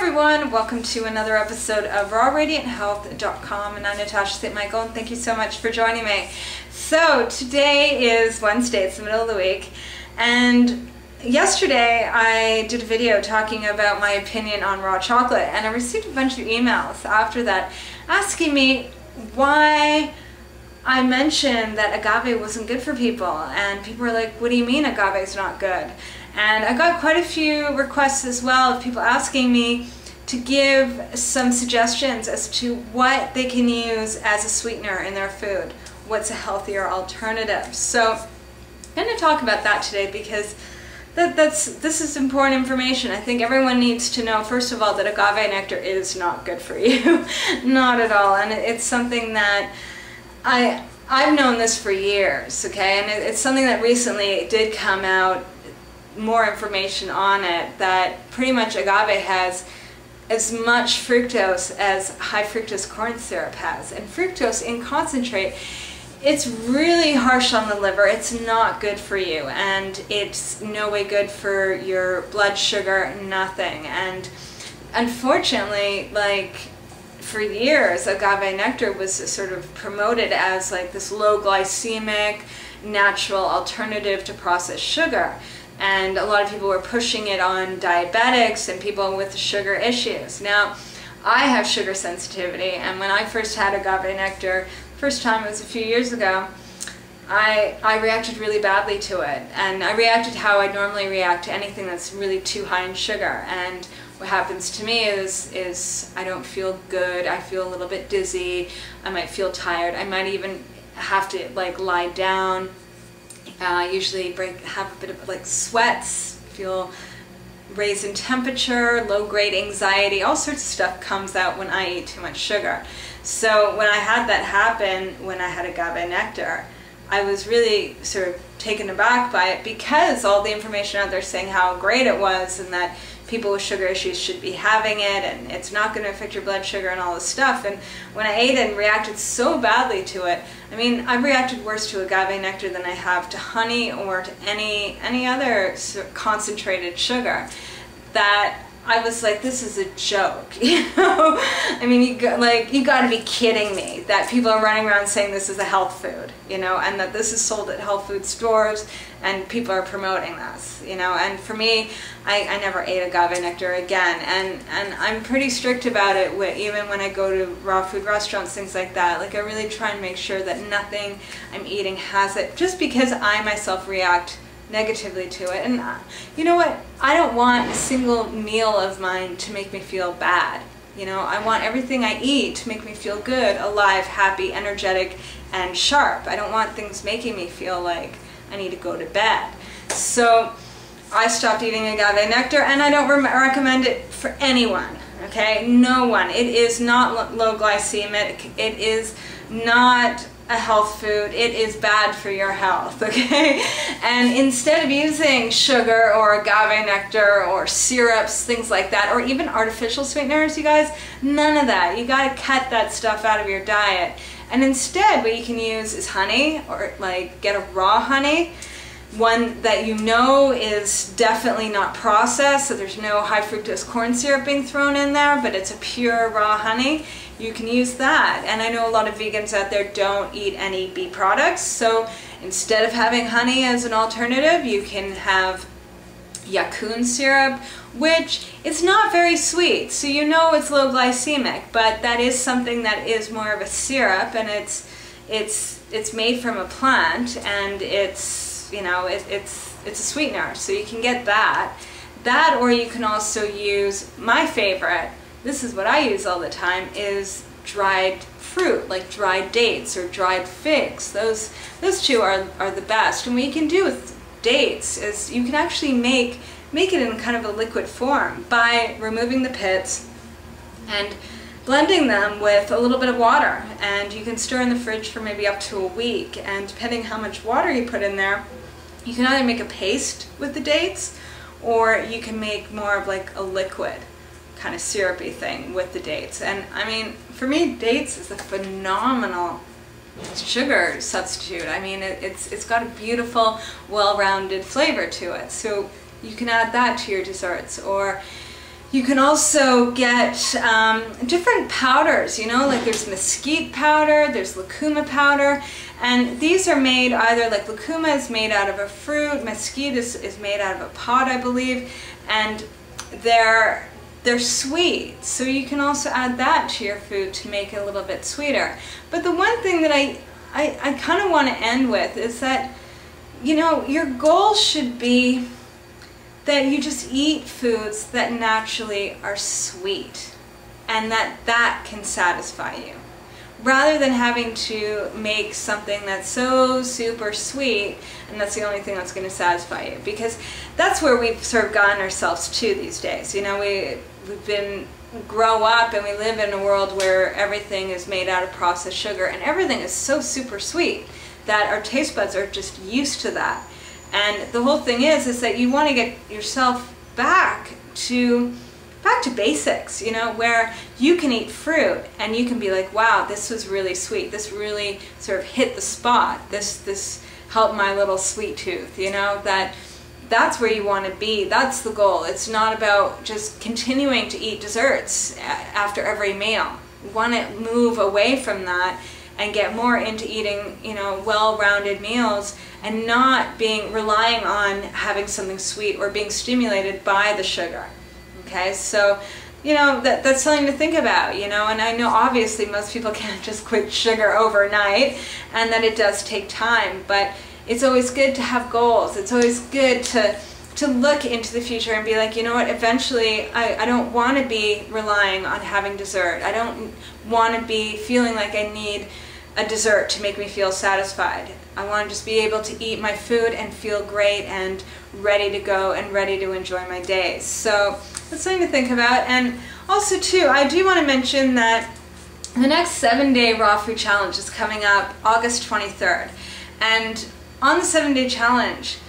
everyone, welcome to another episode of rawradianthealth.com, and I'm Natasha St. Michael, and thank you so much for joining me. So today is Wednesday, it's the middle of the week, and yesterday I did a video talking about my opinion on raw chocolate, and I received a bunch of emails after that asking me why I mentioned that agave wasn't good for people, and people were like, what do you mean agave is not good? And I got quite a few requests as well of people asking me to give some suggestions as to what they can use as a sweetener in their food. What's a healthier alternative? So I'm going to talk about that today because this is important information. I think everyone needs to know, first of all, that agave nectar is not good for you. Not at all. And it's something that I've known this for years, okay? And it's something that recently did come out, more information on it, that pretty much agave has as much fructose as high fructose corn syrup has. And fructose in concentrate, it's really harsh on the liver. It's not good for you, and it's no way good for your blood sugar, nothing. And unfortunately, like, for years, agave nectar was sort of promoted as like this low glycemic, natural alternative to processed sugar. And a lot of people were pushing it on diabetics and people with sugar issues. Now, I have sugar sensitivity, and when I first had agave nectar, first time it was a few years ago, I reacted really badly to it. And I reacted how I normally react to anything that's really too high in sugar. And what happens to me is I don't feel good, I feel a little bit dizzy, I might feel tired, I might even have to like lie down. Usually have a bit of like sweats, feel raised in temperature, low-grade anxiety, all sorts of stuff comes out when I eat too much sugar. So when I had that happen, when I had agave nectar, I was really sort of taken aback by it, because all the information out there saying how great it was and that people with sugar issues should be having it and it's not going to affect your blood sugar and all this stuff. And when I ate it and reacted so badly to it, I mean, I've reacted worse to agave nectar than I have to honey or to any other concentrated sugar, that I was like, this is a joke, you know? I mean, you got to be kidding me that people are running around saying this is a health food, you know, and that this is sold at health food stores and people are promoting this, you know. And for me, I never ate agave nectar again, and I'm pretty strict about it even when I go to raw food restaurants, things like that. Like, I really try and make sure that nothing I'm eating has it, just because I myself react negatively to it. And you know what, I don't want a single meal of mine to make me feel bad, you know. I want everything I eat to make me feel good, alive, happy, energetic, and sharp. I don't want things making me feel like I need to go to bed. So I stopped eating agave nectar, and I don't recommend it for anyone, okay? No one. It is not low glycemic, it is not a health food, it is bad for your health, okay? And instead of using sugar or agave nectar or syrups, things like that, or even artificial sweeteners, you guys, none of that. You gotta cut that stuff out of your diet. And instead, what you can use is honey, or like get a raw honey, one that you know is definitely not processed, so there's no high fructose corn syrup being thrown in there, but it's a pure raw honey. You can use that. And I know a lot of vegans out there don't eat any bee products, so instead of having honey as an alternative, you can have yacun syrup, which is not very sweet, so you know it's low glycemic, but that is something that is more of a syrup, and it's made from a plant, and it's, you know, it's a sweetener, so you can get that. That, or you can also use, my favorite, this is what I use all the time, is dried fruit, like dried dates or dried figs. Those two are the best. And what you can do with dates is you can actually make it in kind of a liquid form by removing the pits and blending them with a little bit of water. And you can store in the fridge for maybe up to a week. And depending how much water you put in there, you can either make a paste with the dates, or you can make more of like a liquid kind of syrupy thing with the dates. And I mean, for me, dates is a phenomenal sugar substitute. I mean, it's got a beautiful, well-rounded flavor to it. So you can add that to your desserts, or You can also get different powders, you know, like there's mesquite powder, there's lucuma powder, and these are made either, like lucuma is made out of a fruit, mesquite is made out of a pod, I believe, and they're sweet, so you can also add that to your food to make it a little bit sweeter. But the one thing that I kind of want to end with is that, you know, your goal should be that you just eat foods that naturally are sweet and that can satisfy you, rather than having to make something that's so super sweet and that's the only thing that's going to satisfy you, because that's where we've sort of gotten ourselves to these days. You know, we've grow up and we live in a world where everything is made out of processed sugar and everything is so super sweet that our taste buds are just used to that. And the whole thing is that you want to get yourself back to basics, you know, where you can eat fruit and you can be like, wow, this was really sweet. This really sort of hit the spot. This helped my little sweet tooth, you know, that's where you want to be. That's the goal. It's not about just continuing to eat desserts after every meal. You want to move away from that and get more into eating, you know, well-rounded meals and not relying on having something sweet or being stimulated by the sugar. Okay, so, you know, that's something to think about, you know, and I know obviously most people can't just quit sugar overnight and that it does take time, but it's always good to have goals. It's always good to look into the future and be like, you know what, eventually I don't want to be relying on having dessert. I don't want to be feeling like I need a dessert to make me feel satisfied. I want to just be able to eat my food and feel great and ready to go and ready to enjoy my days. So that's something to think about. And also too, I do want to mention that the next 7-day raw food challenge is coming up August 23rd. And on the 7-day challenge,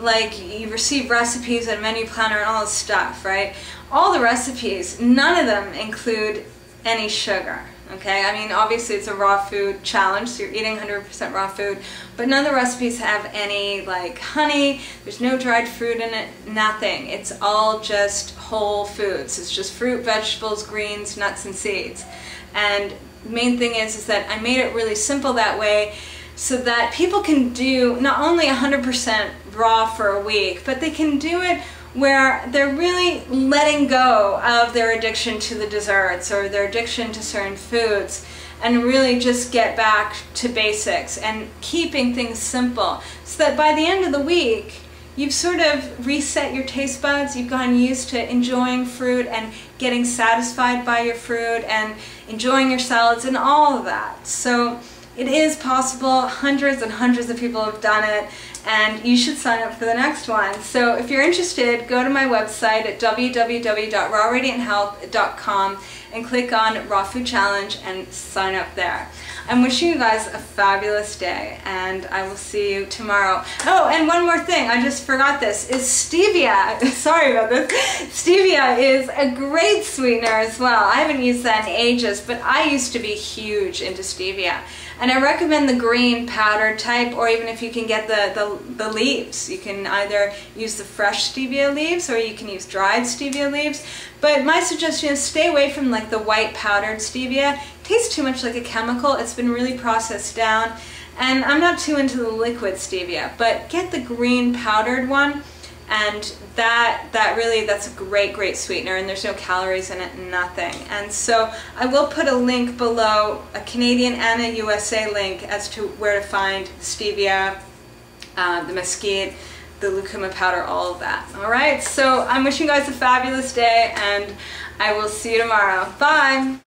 like, you receive recipes and a menu planner and all this stuff, right? All the recipes, none of them include any sugar. Okay, I mean, obviously it's a raw food challenge, so you're eating 100% raw food, but none of the recipes have any, like, honey, there's no dried fruit in it, nothing. It's all just whole foods. It's just fruit, vegetables, greens, nuts, and seeds. And the main thing is that I made it really simple that way so that people can do not only 100% raw for a week, but they can do it where they're really letting go of their addiction to the desserts or their addiction to certain foods and really just get back to basics and keeping things simple, so that by the end of the week you've sort of reset your taste buds, you've gotten used to enjoying fruit and getting satisfied by your fruit and enjoying your salads and all of that. So it is possible. Hundreds and hundreds of people have done it, and you should sign up for the next one. So if you're interested, go to my website at www.rawradianthealth.com and click on Raw Food Challenge and sign up there. I'm wishing you guys a fabulous day, and I will see you tomorrow. Oh, and one more thing, I just forgot this, is stevia. Sorry about this. Stevia is a great sweetener as well. I haven't used that in ages, but I used to be huge into stevia. And I recommend the green powdered type, or even if you can get the leaves. You can either use the fresh stevia leaves or you can use dried stevia leaves. But my suggestion is stay away from like the white powdered stevia. It tastes too much like a chemical. It's been really processed down. And I'm not too into the liquid stevia, but get the green powdered one. And that's a great sweetener, and there's no calories in it, nothing. And so I will put a link below, a Canadian and a USA link, as to where to find stevia, the mesquite, the lucuma powder, all of that. Alright, so I'm wishing you guys a fabulous day, and I will see you tomorrow. Bye!